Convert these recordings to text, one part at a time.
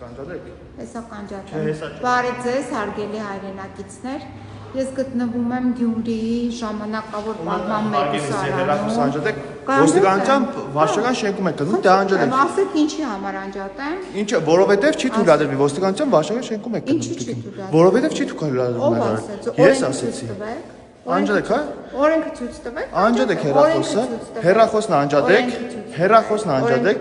կանջադեք։ Հեսա կանջադեք։ Բարև ձեզ, հարգելի հայրենակիցներ։ Ես գտնվում եմ Գյումրիի ժամանակավոր պահման մեկուսարանում։ Ոստիկանությամբ վարչական շենքում եք գնում, դե անջատեք։ Ասեք ինչի համար անջատեմ։ Ինչը, որովհետև չի թույլատրվի ոստիկանությամբ վարչական շենքում եք գնում։ Ինչի՞ չի թույլատրվի։ Որովհետև չի թույլատրվում։ Ո՞վ ասեց։ Ես ասեցի։ Անջատեք, հա։ Օրենքը ցույց տվեք։ Անջատեք հեռախոսը։ Հեռախոսն անջատեք։ Հեռախոսն անջատեք։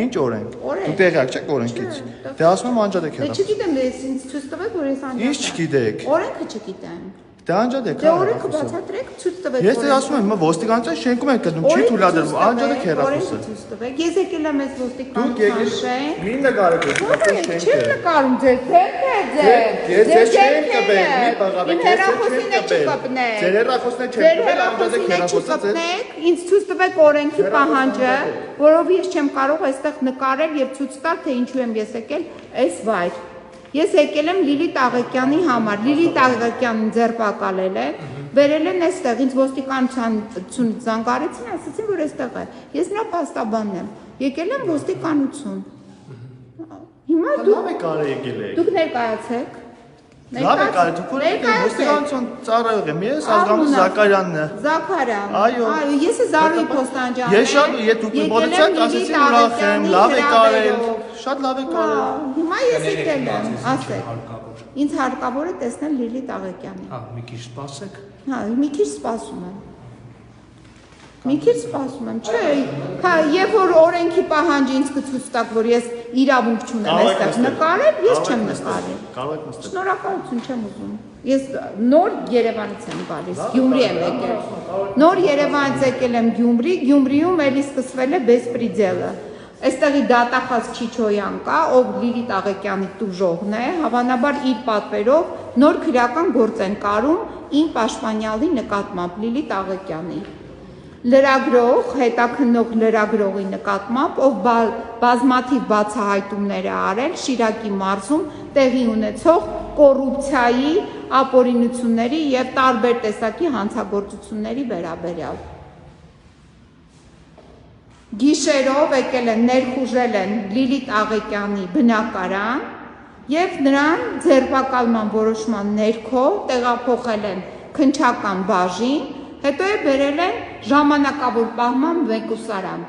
Ինչ օրենք։ Դուք տեղյակ չեք օրենքից։ Դե ասում եմ անջատեք հեռախոսը։ Դե չգիտեմ, ես ինձ ցույց տվեք, որ ես անջատեմ։ Ինչ չգիտեք։ Օրենքը չգիտեմ։ Դե անջատեք, հա։ Դե օրենքը բացատրեք, ցույց տվեք։ Ես դե ասում եմ, ոստիկանության շենքում եք գնում, չի թույլատրվում, անջատեք հեռախոսը։ Ցույց տվեք։ Ես եկել եմ այս ոստիկանության շենք։ Մի նկարեք ոստիկանության շենքը։ Չեմ նկարում ձեր դեպքը ձեր։ Ես ձեր շենք կբեմ, մի բաղավեք, ես ձեր շենք կբեմ։ Ձեր հեռախոսն է չեմ կբել, անջատեք հեռախոսը ձեր։ Ինձ ցույց տվեք օրենքի պահանջը, որով ես չեմ կարող այստեղ նկարել եւ ցույց տալ, թե ինչու եմ ես եկել այս վայր։ Ես եկել եմ Լիլիթ Աղեկյանի համար, Լիլիթ Աղեկյանին ձերբակալել է, վերել են այստեղ, ինձ ոստիկանություն զանգարեցին, ասացին, որ այստեղ է։ Ես նրա փաստաբանն եմ, եկել եմ ոստիկանություն։ Հիմա լավ եք արել եկել եք։ Դուք ներկայացեք։ Լավ եք արել, դուք ոստիկանություն ծառայող եմ, ես Ազգանուհի Զաքարյանն է։ Զաքարյան։ Այո։ Ես Զարուհի Փոստանջյանն եմ։ Ես շատ դուք մոտեցաք, ասեցին ուրախ եմ, լավ եք արել։ Շատ լավ եք արել։ Հիմա ես եկել եմ, ասեք։ Ինձ հարկավոր է տեսնել Լիլիթ Աղեկյանին։ Հա, մի քիչ սպասեք։ Հա, մի քիչ սպասում եմ։ Մի քիչ սպասում եմ, չէ, հա, երբ որ օրենքի պահանջը ինձ կցույց տաք, որ ես իրավունք չունեմ այստեղ նկարել, ես չեմ նկարել։ Կարող եք նստել։ Շնորհակալություն չեմ ուզում։ Ես նոր Երևանից եմ գալիս, Գյումրի եմ եկել։ Նոր Երևանից եկել եմ Գյումրի, Գյումրիում էլի սկսվել է բեսպրիդելը։ Այստեղի դատախազ Չիչոյան կա, ով Լիլիթ Աղեկյանի տուժողն է, հավանաբար իր պատվերով նոր քրեական գործ են կարում իմ պաշտպանյալի նկատմամբ Լիլիթ Աղեկյանի։ Լրագրող, հետաքննող լրագրողի նկատմամբ, ով բազմաթիվ բացահայտումներ է արել Շիրակի մարզում տեղի ունեցող կոռուպցիայի, ապօրինությունների եւ տարբեր տեսակի հանցագործությունների վերաբերյալ։ Գիշերով եկել են, ներխուժել են Լիլիթ Աղեկյանի բնակարան եւ նրան ձերբակալման որոշման ներքո տեղափոխել են քննչական բաժին, հետո բերել են ժամանակավոր պահման մեկուսարան։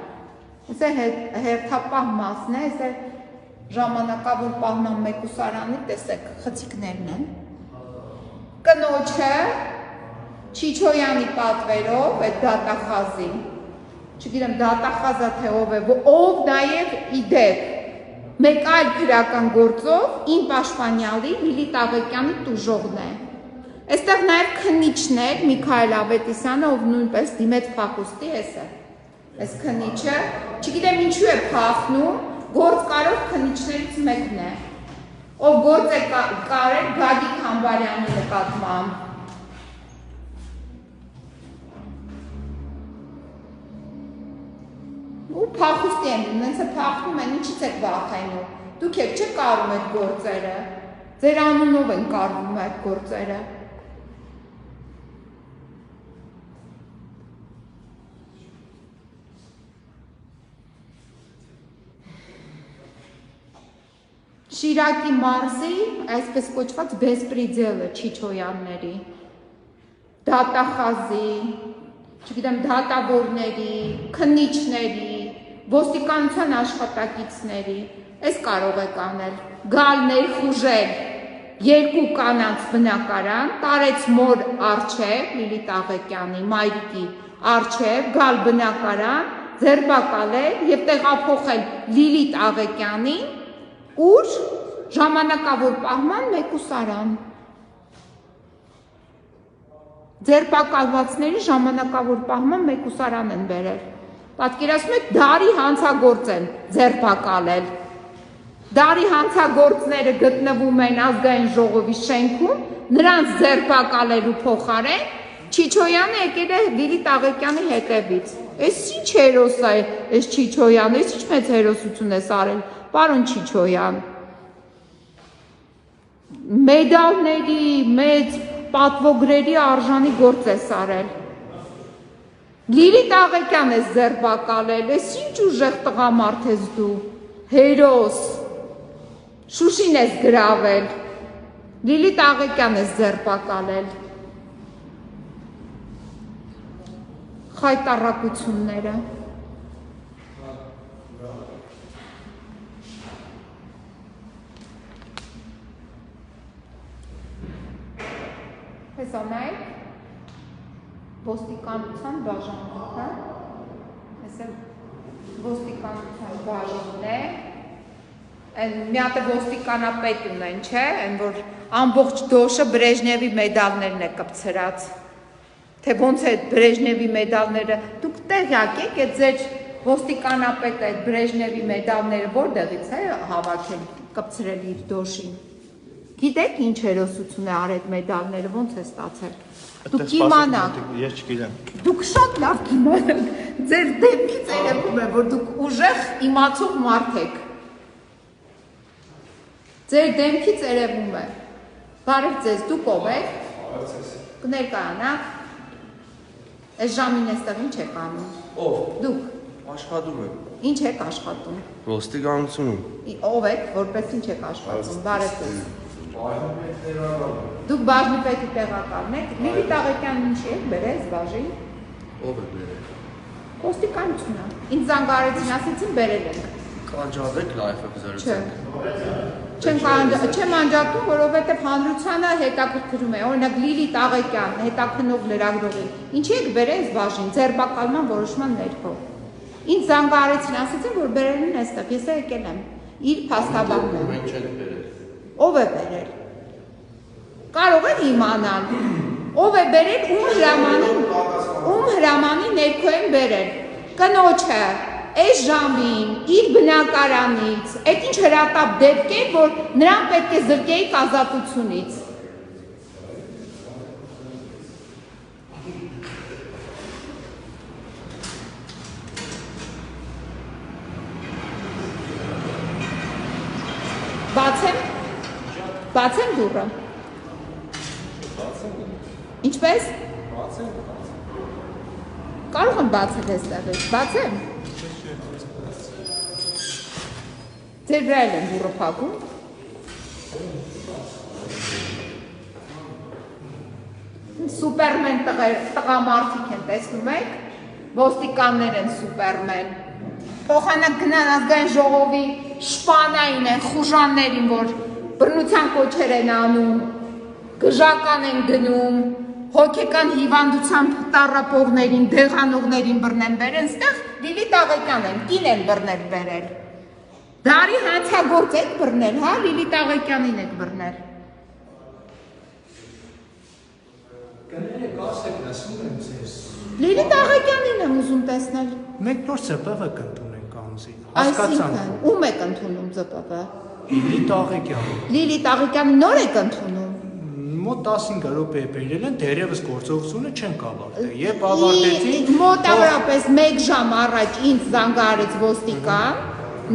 Այս հերթապահ մասն է, այս ժամանակավոր պահման մեկուսարանի, տեսեք, խցիկներն են։ Կնոջը Չիչոյանի պատվերով այդ դատախազի, չգիտեմ դատախազը թե ով է, ով նաև իդեպ մեկ այլ քրեական գործով իմ պաշտպանյալի Լիլիթ Աղեկյանի տուժողն է։ Այստեղ նաև քննիչներ Միքայել Ավետիսյանը, ով նույնպես դիմեց փախուստի, այս քննիչը, չգիտեմ ինչու է փախնում, գործ կարող քննիչներից մեկն է, ով գործ է կարել Գագիկ Համբարյանի նկատմամբ։ Ու փախուստի են, նենց է փախնում են, ինչից եք վախենում, դուք եք չեք կարում այդ գործերը, ձեր անունով են կարվում այդ գործերը։ Շիրակի մարզի, այսպես կոչված բեսպրիդելը Չիչոյանների, դատախազի, չգիտեմ դատավորների, քննիչների, ոստիկանության աշխատակիցների, այս կարող եք անել, գալ ներխուժել երկու կանանց բնակարան, տարեց մոր առջև, Լիլիթ Աղեկյանի մայրիկի առջև, գալ բնակարան, ձերբակալել եւ տեղափոխել Լիլիթ Աղեկյանին, ուր ժամանակավոր պահման մեկուսարան։ Ձերբակալվածների ժամանակավոր պահման մեկուսարան են բերել։ Պատկերացնում եք, դարի հանցագործ են ձերբակալել։ Դարի հանցագործները գտնվում են Ազգային ժողովի շենքում, նրանց ձերբակալելու փոխարեն Չիչոյանը եկել է Լիլիթ Աղեկյանի հետևից։ Էս ինչ հերոս է, էս Չիչոյանը, էս ինչ մեծ հերոսություն է արել, պարոն Չիչոյան։ Մեդալների, մեծ պատվոգրերի արժանի գործ է արել։ Լիլիթ Աղեկյան ես ձերբակալել, ես ինչ ուժեղ տղամարդ ես դու, հերոս, Շուշին ես գրավել, Լիլիթ Աղեկյան ես ձերբակալել, խայտառակությունները, հեսա նայք, ոստիկանության բաժանմունքը, հեսա ոստիկանության բաժինն է, մի հատ ոստիկանապետ ունեն, չէ, այն որ ամբողջ դոշը Բրեժնևի մեդալներն է կպցրած, թե ոնց է Բրեժնևի մեդալները, դուք տեղյակ եք, այդ ձեր ոստիկանապետը այդ Բրեժնևի մեդալները որտեղից է հավաքել, կպցրել իր դոշին, գիտեք ինչ հերոսություն է արել մեդալները, ոնց է ստացել, դուք իմանաք, ես չգիտեմ, դուք շատ լավ կիմանաք, ձեր դեմքից երևում է, որ դուք ուժեղ իմացող մարդ եք, ձեր դեմքից երևում է, բարև ձեզ, դուք ով եք, կներկայանաք, այս ժամին էստեղ ինչ եք անում, դուք, Աշխատում եմ, ինչ եք աշխատում, ոստիկանությունում, ով եք, որպես ինչ եք աշխատում, բարև ձեզ, դուք բաժնի պետի տեղակալն եք, Լիլիթ Աղեկյանն ինչի եք բերես բաժին, ով է բերել, ոստիկանությունը, ինձ զանգարեցին, ասեցին բերել ենք, կանջադեք լայֆը բզարեցեք, Չեմ անջատում, որովհետև հանրությանը հետաքրքրում է, օրինակ Լիլիթ Աղեկյան, հետաքննող լրագրողի, ինչի եք բերել այս բաժին, ձերբակալման որոշման ներքո, ինձ զանգարեցին, ասեցին, որ բերել են այստեղ, ես եկել եմ, իր փաստաբանն եմ, մենք չենք բերել, ով է բերել, կարող են իմանալ, ով է բերել, ում հրամանի ներքո են բերել, կնոջը, այս ժամին, իր բնակարանից, այդ ինչ հրատապ դեպք է, որ նրան պետք է զրկեիք ազատությունից։ Բացեմ դուռը։ Ինչպես։ Կարող եմ բացել այստեղից, բացեմ։ Ձեր վրա եմ դուռը փակում։ Սուպերմեն տղամարդիկ են, տեսնում եք, ոստիկաններ են սուպերմեն։ Փոխանակ գնան ազգային ժողովի շպանային են, խուժաններին, որ բռնության կոչեր են անում, գժական են գնում, հոգեկան հիվանդությամբ տառապողներին, դեղանողներին բռնեն բերեն, ստեղ Լիլիթ Աղեկյան են, կին են բռնել բերել։ Դարի հանցագործ եք բռնել, հա, Լիլիթ Աղեկյանին եք բռնել։ Կներեք, ասեք, լսում եմ ձեզ։ Լիլիթ Աղեկյանին եմ ուզում տեսնել։ Մենք նոր ԶՊՎ կընդունենք անձին, Այսինքն, հասկացանք։ ում եք ընդունում ԶՊՎ։ Լիլիթ Աղեկյանը։ Լիլիթ Աղեկյանի նոր եք ընդունում։ Մոտ 15 րոպե բերել են, դեռևս գործողությունը չենք ավարտել։ Երբ ավարտեցին, մոտավորապես 1 ժամ առաջ ինձ զանգարեց ոստիկան,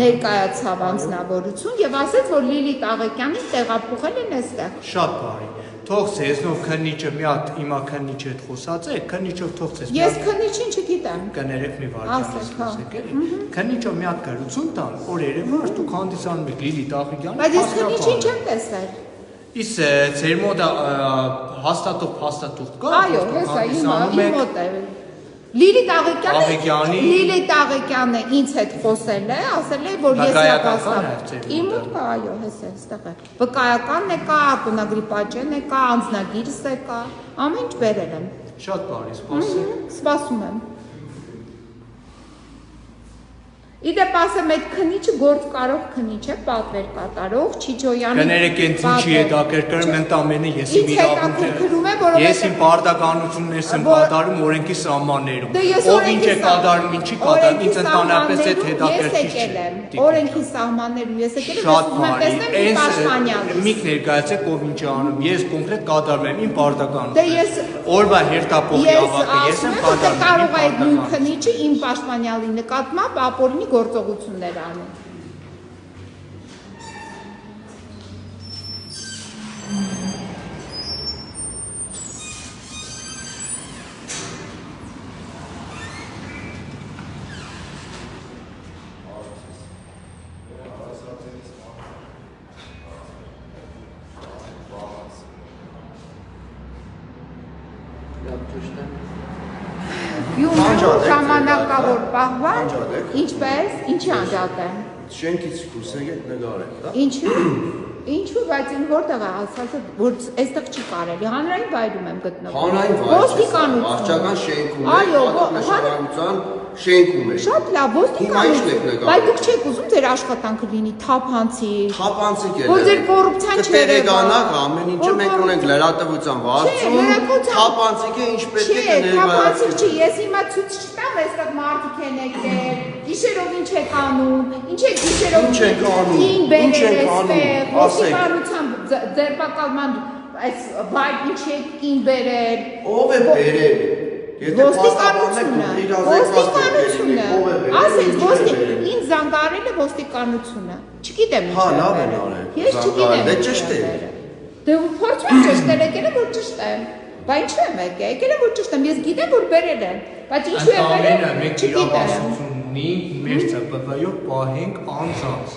ներկայացավ անձնավորություն եւ ասեց, որ Լիլիթ Աղեկյանին տեղափոխել են այստեղ։ շատ բարի։ Թող ձեզնով քննիչը մի հատ հիմա քննիչ հետ խոսացեք, քննիչով թող ձեզ։ Ես քննիչին չգիտեմ։ Կներեք մի Ասեք, հա։ վարքյան էլի։ Քննիչով մի հատ գրություն տան, որ երևի դուք հանդիսանում եք Լիլիթ Աղեկյանը։ Բայց ես քննիչին չեմ տեսել։ Իսկ ձեր մոտ հաստատող փաստաթուղթ կա։ Այո, հեսա իմ մոտ է։ Լիլիթ Աղեկյանը ինձ հետ խոսել է, ասել է, որ ես հաստատում։ Իմ մոտ կա, այո, հեսա, այստեղ է։ Վկայականն է կա, արտոնագրի պատճենն է կա, անձնագիրս է կա, ամեն ինչ բերել եմ։ Շատ բարի, սպասեմ։ Սպասում եմ։ Իդեպ ասեմ, այդ քնիչը գործ կարող քնիչ է, պատվեր կատարող, Չիչոյանի։ Կներեք, ինձ ինչի հետաքրքրում ընդամենը ես իմ ես իմ պարտականություններս եմ կատարում օրենքի սահմաններում։ Ով ինչ է կատարում, ինչի կատարում, ինձ ընդհանրապես այդ հետաքրքիր չէ։ Օրենքի սահմաններում ես եկել եմ, շատ ուզում եմ տեսնել իմ պաշտպանյալից։ Միք ներկայացեք, ով ինչ է անում, ես կոնկրետ կատարում եմ իմ Դե պարտականությունը։ ես Օրվա հերթափոխի ավակը ես եմ կատարում։ կարող է այդ նույն քնիչը իմ պաշտպանյալի նկատմամբ ապօրինի գործողություններ անում։ Գյումրու ժամանակավոր պահված, ինչպես, ինչի անջատեմ։ Շենքից դուրս եկեք նկարեք, դա։ Ինչու, բայց ինձ որտեղ է ասածը, որ այստեղ չի կարելի, հանրային վայրում եմ գտնվում։ Հանրային վայր, վարչական շենքում է, պատասխանատվության շենքում է։ Շատ լավ, ոստիկանություն, բայց դուք չեք ուզում ձեր աշխատանքը լինի թափանցիկ։ Թափանցիկ է։ Որ ձեր կոռուպցիան կտերեգանակ ամեն ինչը մենք ունենք լրատվության վարձում, թափանցիկ է ինչ պետք է ներկայացնի։ Թափանցիկ չի, ես հիմա ցույց չտամ, այստեղ մարդիկ են եկել, գիշերով ինչ եք անում, ինչ եք գիշերով ինչ եք անում, ոստիկանության ձերբակալման այս վայր ինչ եք ին բերել։ Ով է բերել։ Ոստիկանությունը, ասենց ինձ զանգարել է ոստիկանությունը, չգիտեմ ինչ է արել, ես չգիտեմ, դե ճշտ է, դե փորձում եմ ճշտել, եկել եմ որ ճշտեմ, բա ինչու եմ եկել եմ որ ճշտեմ, ես գիտեմ որ բերել են, բայց ինչու է բերել, մենք իրավասություն ունենք, մեր ՑՊՎ-ով պահենք անձանց,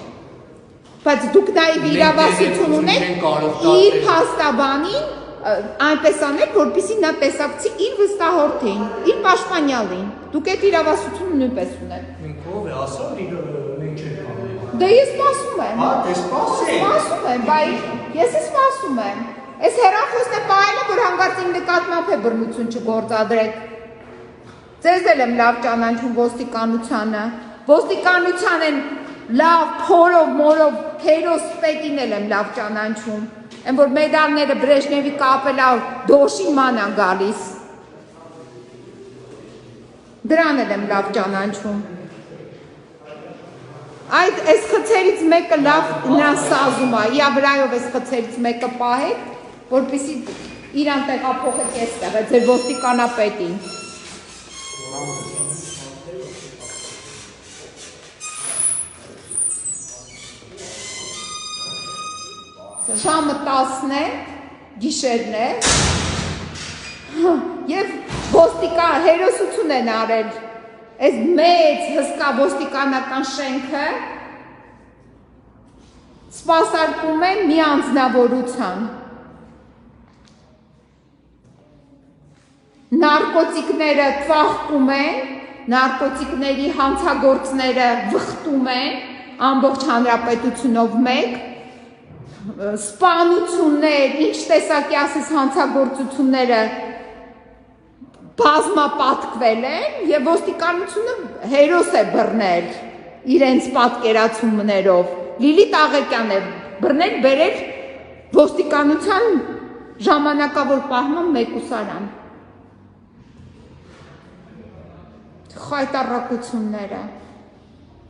բայց դուք նաև իրավասություն ունեք իր փաստաբանին այնպես անել, որպեսզի նա տեսակցի իր վստահորդին, իր պաշտպանյալին։ Դուք այդ իրավասությունը նույնպես ունեք։ Մենք ով է ասել, մենք չենք անում։ Դե ես սպասում եմ։ Հա, դե սպասի։ Սպասում եմ, բայց ես սպասում եմ։ Այս հեռախոսն է պահելը, որ հանգարց իմ նկատմամբ է բռնություն չգործադրեք։ Ձեզ էլ եմ լավ ճանաչում ոստիկանությանը։ Ոստիկանության են լավ փորով, մորով, հերոս պետին էլ եմ լավ ճանաչում։ Են որ մեդալները Բրեժնևի կապելա դոշին ման են գալիս։ Դրան էլ եմ լավ ճանաչում։ Այդ այս խցերից մեկը լավ նրան սազում է, իա վրայով այս խցերից մեկը պահեք, որպեսզի իրան տեղափոխեք այստեղ, ձեր ոստիկանապետին։ Ժամը 10-ն է, գիշերն է, և ոստիկան հերոսություն են արել, այս մեծ հսկա ոստիկանական շենքը սպասարկում է մի անձնավորության։ Նարկոտիկները ծաղկում են, նարկոտիկների հանցագործները վխտում են, ամբողջ հանրապետությունով մեկ, սպանություններ, ինչ տեսակի ասես հանցագործությունները բազմապատկվել են և ոստիկանությունը հերոս է բռնել իրենց պատկերացումներով, Լիլիթ Աղեկյան է բռնել բերել ոստիկանության ժամանակավոր պահման մեկուսարան։ Խայտառակությունները,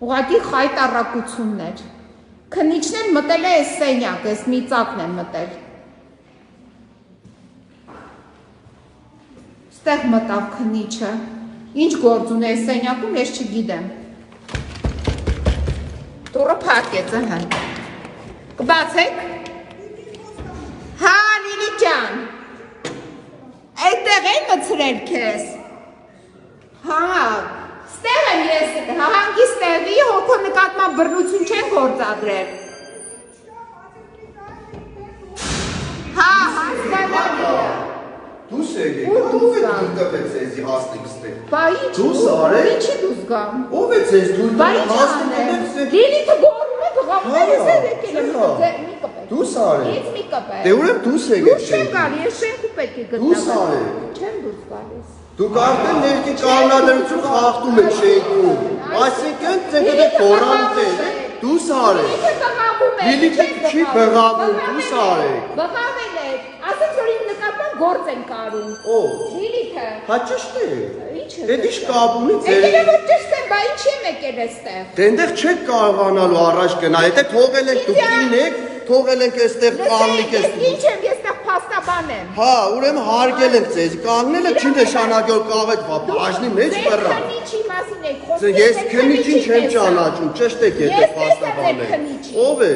ուղղակի խայտառակություններ։ Քնիչն են մտել է այս սենյակ, այս միծակն են մտել։ Ստեղ մտավ քնիչը, ինչ գործ ունի այս սենյակում, ես չգիտեմ։ Դուռը փակեց, ահա։ Կբացեք։ Հա, Լիլիթ ջան։ Այդտեղ են մցրել քեզ։ Հա, ստեղ եմ ես, հանգիստ տեղի, հոգո նկատմամբ բռնություն չեն գործադրել։ Հա, հասկանալի է։ Դուս եկեք, ով է դուր տպեց ձեզի հասնիկ ստեղ։ Բա ինչ, Դուս արեք։ ինչի դուս գամ։ Ով է ձեզ դուր Բա ինչ անեմ, Լիլիթը գորում է բղավներ, ես էր եկել եմ, մի կպեք։ Դուս արեք։ Ինձ մի կպեք։ Դե ուրեմն դուս եկեք Դուս չեմ գալի, ես շենքում պետք է գտնամ։ Դուս արեք։ Չեմ դուս գալիս։ Դուք արդեն ներքի կանոնադրություն խախտում եք շենքում։ Այսինքն ձեր դե կորանտ է, դուս արեք։ Լիլիթը չի բղավում, դուս արեք։ Բղավել եք, ասենց որ իմ նկատմամբ գործ են կարում։ Ո՞վ։ Լիլիթը։ Հա ճիշտ է։ Ինչ է։ Դե ինչ կապ ունի ձեր։ Եկել եմ որ ճիշտ եմ, բա ինչի եմ եկել այստեղ։ Դե այնտեղ չեք կարողանալու առաջ գնալ, եթե թողել եք դուք ինեք, թողել ենք այստեղ կանգնիկ Ես ես։ ինչ եմ, ես այստեղ փաստաբան եմ։ Հա, ուրեմն հարգել ենք ձեզ, կանգնելը չի նշանակի որ կավետ բաժնի մեջ բռա։ Քնիչի մասին եք խոսում։ Ես քնիչին չեմ ճանաչում, ճիշտ եք եթե փաստաբան եք։ Ով է։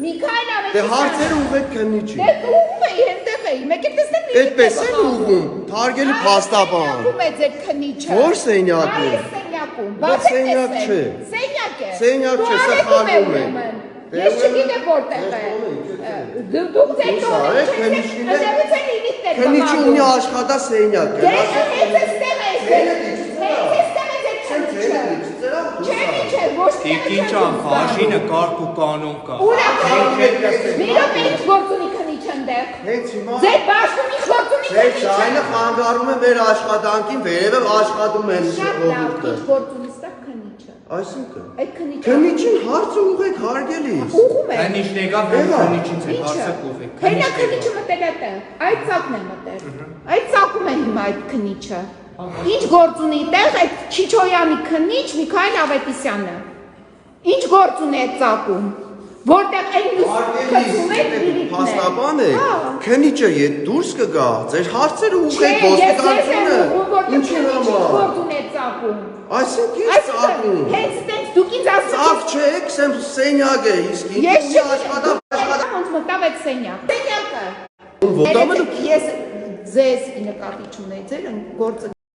Միքայել Դե հարցերը ուղեք քնիչին։ Դե ուղում էի, այնտեղ էի, մեկ էլ տեսնեմ մի Այդպես են ուղում, թարգելի փաստաբան։ Ուղում է ձեր քնիչը։ Ո՞ր սենյակում։ Այս սենյակում։ Բա սենյակ չէ։ Սենյակ է։ Սենյակ չէ, սա խաղում է։ Ես չգիտեմ որտեղ է։ Դուք ձեր քնիչին է։ Ըստ եք քնիչը ունի աշխատասենյակ։ Հենց այստեղ է։ Չէ, ոչ թե։ Տիկին ջան, բաժինը կարգ ու կանոն կա։ Միրոպ ինչ գործ ունի քնիչը այնտեղ։ Հենց հիմա Ձեր բաշխումի գործ ունի Ձեր քնիչը։ ձայնը խանգարում է մեր աշխատանքին, վերևը աշխատում են Շատ լավ, ժողովուրդը։ ինչ գործ ունի ստա քնիչը։ Այսինքն Այդ քնիչը։ քնիչին հարցը ուղեք հարգելիս։ Ուղում է։ Այնիշն եկավ քնիչից է հարցը կողի։ Հենա քնիչը մտել է տեղ։ Այդ ծակն է մտել։ Այդ ծակում է հիմա այդ քնիչը։ Ինչ գործ ունի տեղ այդ Չիչոյանի քնիչ Միքայել Ավետիսյանը։ Ինչ գործ ունի այդ ծակում։ Որտեղ այն քննում է դիրիկն է։ Փաստաբան է։ Քնիչը ետ դուրս կգա, ձեր հարցերը ուղեք ոստիկանությունը։ Ինչի համար։ Գործ ունի այդ ծակում։ Այսինքն ծակում։ Հենց տենց դուք ինձ ասում Ծակ չէ, քսեմ սենյակ է, իսկ Ես ինձ աշխատա։ ոնց մտավ այդ սենյակ։ Սենյակը։ Ոտամը Ես ձեզ նկատի չունեի, ձեր գործը